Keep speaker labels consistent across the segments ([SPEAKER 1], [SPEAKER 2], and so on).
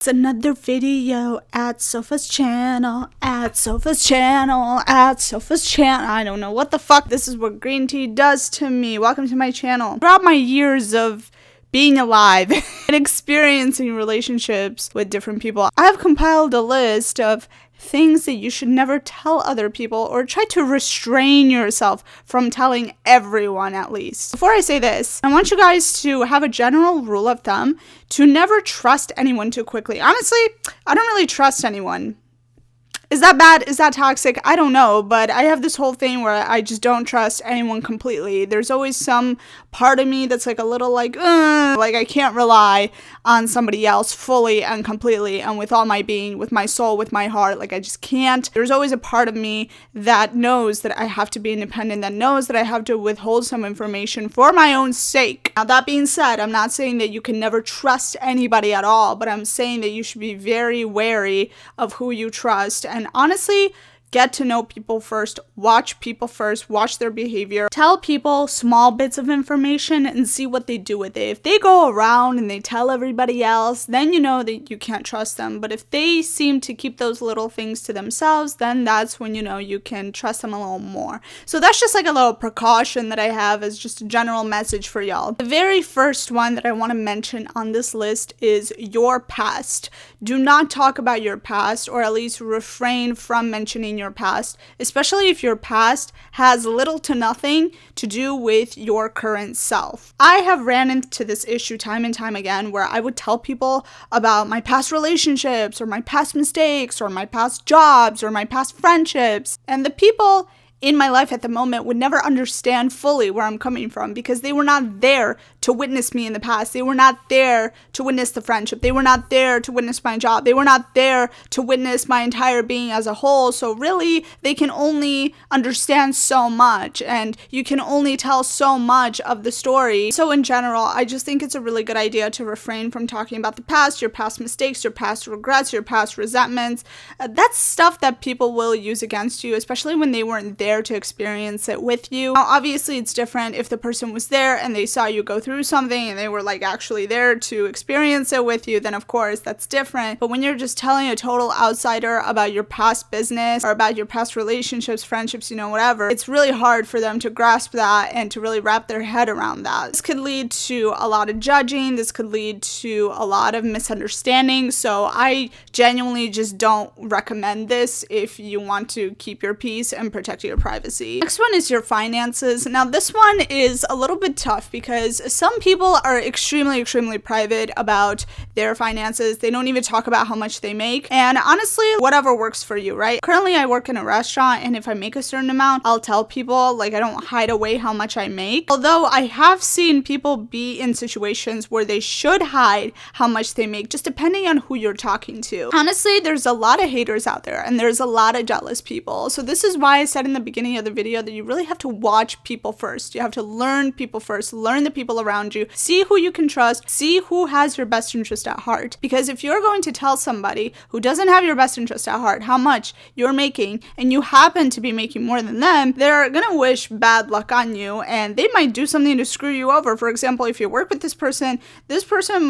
[SPEAKER 1] It's another video at Sopha's channel, I don't know what the fuck. This is what green tea does to me. Welcome to my channel. Throughout my years of being alive and experiencing relationships with different people, I've compiled a list of things that you should never tell other people, or try to restrain yourself from telling everyone at least. Before I say this, I want you guys to have a general rule of thumb to never trust anyone too quickly. Honestly, I don't really trust anyone. Is that bad? Is that toxic? I don't know, but I have this whole thing where I just don't trust anyone completely. There's always some part of me that's like a little like I can't rely on somebody else fully and completely and with all my being, with my soul, with my heart. Like, I just can't. There's always a part of me that knows that I have to be independent, that knows that I have to withhold some information for my own sake. Now, that being said, I'm not saying that you can never trust anybody at all, but I'm saying that you should be very wary of who you trust. And honestly, get to know people first, watch people first, watch their behavior, tell people small bits of information and see what they do with it. If they go around and they tell everybody else, then you know that you can't trust them. But if they seem to keep those little things to themselves, then that's when you know you can trust them a little more. So that's just like a little precaution that I have as just a general message for y'all. The very first one that I want to mention on this list is your past. Do not talk about your past, or at least refrain from mentioning your past, especially if your past has little to nothing to do with your current self. I have ran into this issue time and time again where I would tell people about my past relationships or my past mistakes or my past jobs or my past friendships, and the people in my life at the moment would never understand fully where I'm coming from because they were not there to witness me in the past. They were not there to witness the friendship. They were not there to witness my job. They were not there to witness my entire being as a whole. So really, they can only understand so much, and you can only tell so much of the story. So in general, I just think it's a really good idea to refrain from talking about the past, your past mistakes, your past regrets, your past resentments. That's stuff that people will use against you, especially when they weren't there to experience it with you. Now, obviously, it's different if the person was there and they saw you go through something and they were like actually there to experience it with you, then of course that's different. But when you're just telling a total outsider about your past business or about your past relationships, friendships, whatever, it's really hard for them to grasp that and to really wrap their head around that. This could lead to a lot of judging. This could lead to a lot of misunderstanding. So I genuinely just don't recommend this if you want to keep your peace and protect your privacy. Next one is your finances. Now, this one is a little bit tough because some people are extremely private about their finances. They don't even talk about how much they make. And honestly, whatever works for you, right? Currently, I work in a restaurant, and if I make a certain amount, I'll tell people, like, I don't hide away how much I make. Although I have seen people be in situations where they should hide how much they make, just depending on who you're talking to. Honestly, there's a lot of haters out there, and there's a lot of jealous people. So this is why I said in the beginning of the video that you really have to watch people first. You have to learn people first, learn the people around you, see who you can trust, see who has your best interest at heart. Because if you're going to tell somebody who doesn't have your best interest at heart how much you're making, and you happen to be making more than them, they're gonna wish bad luck on you, and they might do something to screw you over. For example, if you work with this person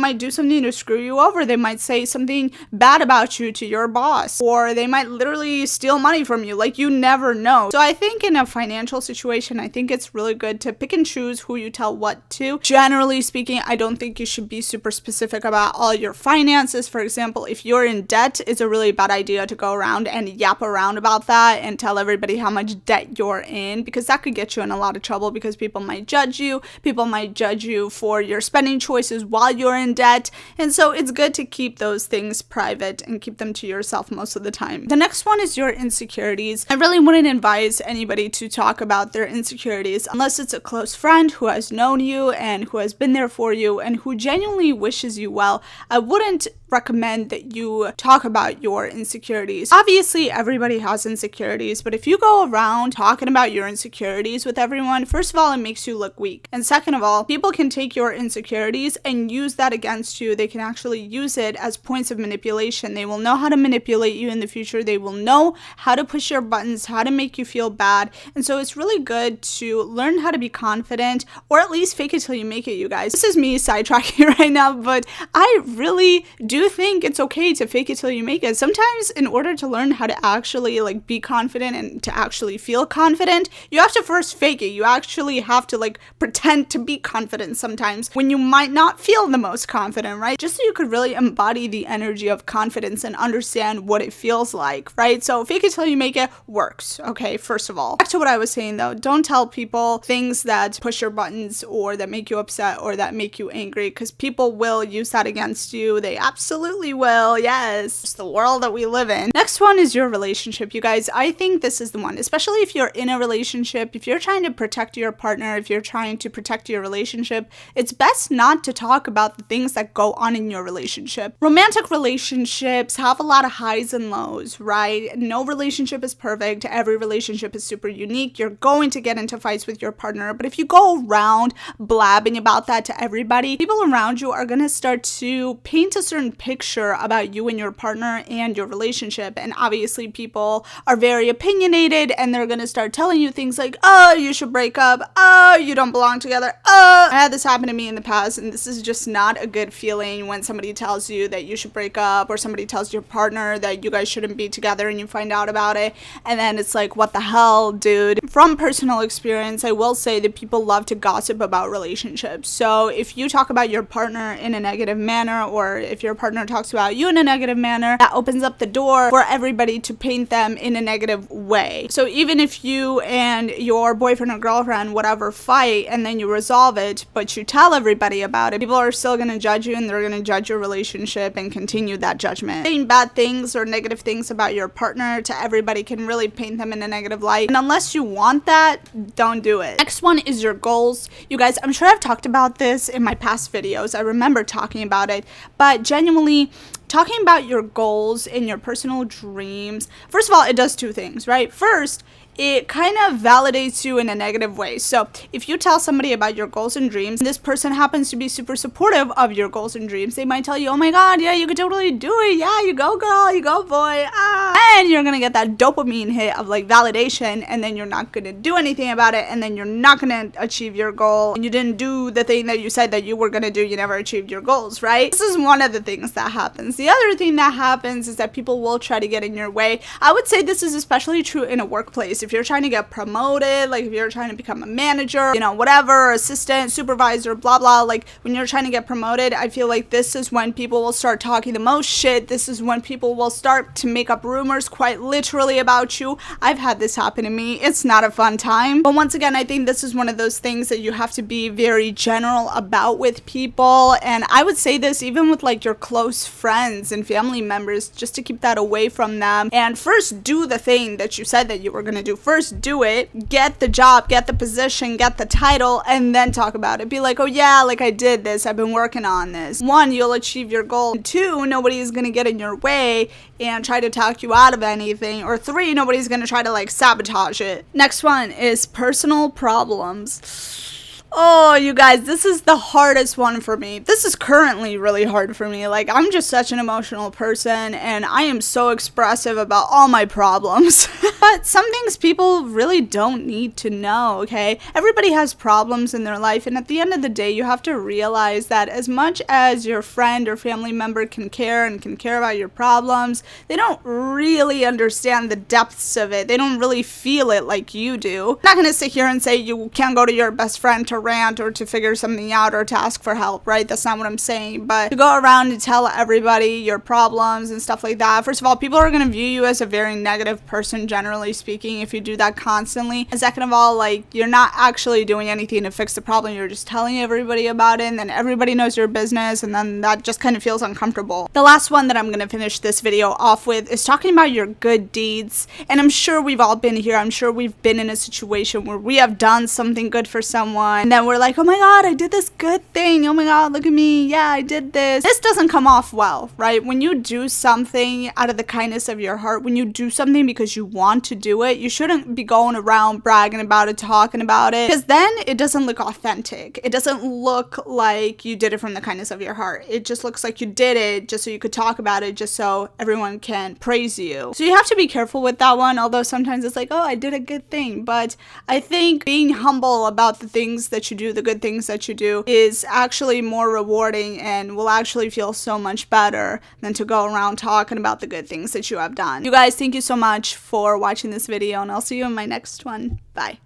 [SPEAKER 1] might do something to screw you over. They might say something bad about you to your boss, or they might literally steal money from you. Like, you never know. So I think in a financial situation, I think it's really good to pick and choose who you tell what to. Generally speaking, I don't think you should be super specific about all your finances. For example, if you're in debt, it's a really bad idea to go around and yap around about that and tell everybody how much debt you're in, because that could get you in a lot of trouble because people might judge you. People might judge you for your spending choices while you're in debt. And so it's good to keep those things private and keep them to yourself most of the time. The next one is your insecurities. I really wouldn't advise anybody to talk about their insecurities unless it's a close friend who has known you and who has been there for you and who genuinely wishes you well. I wouldn't recommend that you talk about your insecurities. Obviously, everybody has insecurities, but if you go around talking about your insecurities with everyone, first of all, it makes you look weak. And second of all, people can take your insecurities and use that against you. They can actually use it as points of manipulation. They will know how to manipulate you in the future. They will know how to push your buttons, how to make you feel bad. And so it's really good to learn how to be confident, or at least fake it till you make it, you guys. This is me sidetracking right now, but I really do think it's okay to fake it till you make it. Sometimes in order to learn how to actually like be confident and to actually feel confident, you have to first fake it. You actually have to like pretend to be confident sometimes when you might not feel the most confident, right? Just so you could really embody the energy of confidence and understand what it feels like, right? So fake it till you make it works, okay, first of all. Back to what I was saying though, don't tell people things that push your buttons or that make you upset or that make you angry, because people will use that against you. They absolutely will. Yes, it's the world that we live in. Next one is your relationship, you guys. I think this is the one, especially if you're in a relationship, if you're trying to protect your partner, if you're trying to protect your relationship, it's best not to talk about the things that go on in your relationship. Romantic relationships have a lot of highs and lows, right? No relationship is perfect. Every relationship is super unique. You're going to get into fights with your partner, but if you go around blabbing about that to everybody, people around you are going to start to paint a certain picture about you and your partner and your relationship. And obviously people are very opinionated and they're going to start telling you things like, oh, you should break up. Oh, you don't belong together. Oh, I had this happen to me in the past, and this is just not a good feeling when somebody tells you that you should break up, or somebody tells your partner that you guys shouldn't be together and you find out about it. And then it's like, what the hell, dude? From personal experience, I will say that people love to gossip about relationships. So if you talk about your partner in a negative manner, or if your partner talks about you in a negative manner, that opens up the door for everybody to paint them in a negative way. So even if you and your boyfriend or girlfriend, whatever, fight and then you resolve it, but you tell everybody about it, people are still going to judge you and they're going to judge your relationship and continue that judgment. Saying bad things or negative things about your partner to everybody can really paint them in a negative light. And unless you want that, don't do it. Next one is your goals. You guys, I'm sure I've talked about this in my past videos. I remember talking about it, but genuinely, talking about your goals and your personal dreams, first of all, it does two things, right? First, it kind of validates you in a negative way. So if you tell somebody about your goals and dreams, and this person happens to be super supportive of your goals and dreams, they might tell you, oh my god, yeah, you could totally do it. Yeah, you go girl, you go boy. And you're gonna get that dopamine hit of like validation, and then you're not gonna do anything about it, and then you're not gonna achieve your goal. And you didn't do the thing that you said that you were gonna do. You never achieved your goals, right? This is one of the things that happens. The other thing that happens is that people will try to get in your way. I would say this is especially true in a workplace. If you're trying to get promoted, like if you're trying to become a manager, you know, whatever, assistant, supervisor, blah blah, like when you're trying to get promoted, I feel like this is when people will start talking the most shit. This is when people will start to make up rumors quite literally about you. I've had this happen to me. It's not a fun time. But once again, I think this is one of those things that you have to be very general about with people. And I would say this even with like your close friends and family members, just to keep that away from them. And first do the thing that you said that you were going to do. First do it, get the job, get the position, get the title, and then talk about it. Be like, oh yeah, like I did this, I've been working on this. One, you'll achieve your goal. Two, nobody is going to get in your way and try to talk you out of anything. Or three, nobody's going to try to like sabotage it. Next one is personal problems. Oh, you guys, this is the hardest one for me. This is currently really hard for me. Like, I'm just such an emotional person, and I am so expressive about all my problems. But some things people really don't need to know, okay? Everybody has problems in their life, and at the end of the day, you have to realize that as much as your friend or family member can care and can care about your problems, they don't really understand the depths of it. They don't really feel it like you do. I'm not gonna sit here and say you can't go to your best friend to rant or to figure something out or to ask for help, right? That's not what I'm saying. But to go around and tell everybody your problems and stuff like that, first of all, people are going to view you as a very negative person, generally speaking, if you do that constantly. And second of all, like, you're not actually doing anything to fix the problem. You're just telling everybody about it, and then everybody knows your business, and then that just kind of feels uncomfortable. The last one that I'm going to finish this video off with is talking about your good deeds. And I'm sure we've all been here. I'm sure we've been in a situation where we have done something good for someone, and then we're like, oh my god, I did this good thing. Oh my god, look at me. Yeah, I did this. This doesn't come off well, right? When you do something out of the kindness of your heart, when you do something because you want to do it, you shouldn't be going around bragging about it, talking about it, because then it doesn't look authentic. It doesn't look like you did it from the kindness of your heart. It just looks like you did it just so you could talk about it, just so everyone can praise you. So you have to be careful with that one, although sometimes it's like, oh, I did a good thing. But I think being humble about the things that that you do, the good things that you do, is actually more rewarding and will actually feel so much better than to go around talking about the good things that you have done. You guys, thank you so much for watching this video, and I'll see you in my next one. Bye.